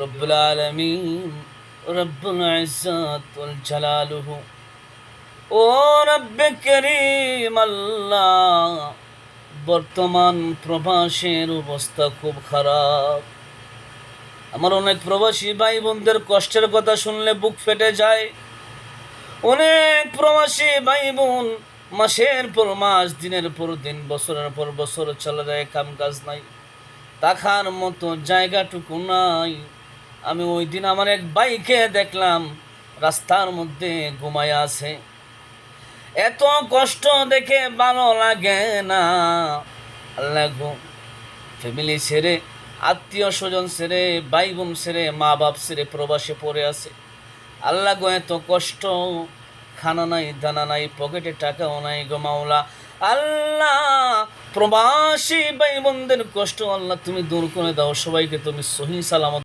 রব্বুল আলামিন, রব্বুল ইজ্জত ওয়াল জালালুহু। ও রব্বে করিম আল্লাহ, বর্তমান প্রবাসের অবস্থা খুব খারাপ। আমার অনেক প্রবাসী ভাই বোনদের কষ্টের কথা শুনলে বুক ফেটে যায়। অনেক প্রবাসী ভাই বোন মাসের পর মাস, দিনের পর দিন, বছরের পর বছর চলে যায়, কাম কাজ নাই, থাকার মতো জায়গাটুকু নাই। আমি ওই দিন আমার এক ভাইকে দেখলাম রাস্তার মধ্যে ঘুমায় আছে। এত কষ্ট দেখে ভালো লাগে না। আল্লাহ গো, ফ্যামিলি ছেড়ে, আত্মীয় স্বজন ছেড়ে, ভাই বোন ছেড়ে, মা বাপ ছেড়ে প্রবাসে পড়ে আছে। আল্লাহ গো, এত কষ্ট, খানা নাই, দানা নাই, পকেটে টাকাও নাই গো মাওলা। আল্লাহ, প্রবাসী ভাই বোনদের কষ্ট আল্লাহ তুমি দূর করে দাও, সবাইকে তুমি সহি সালামত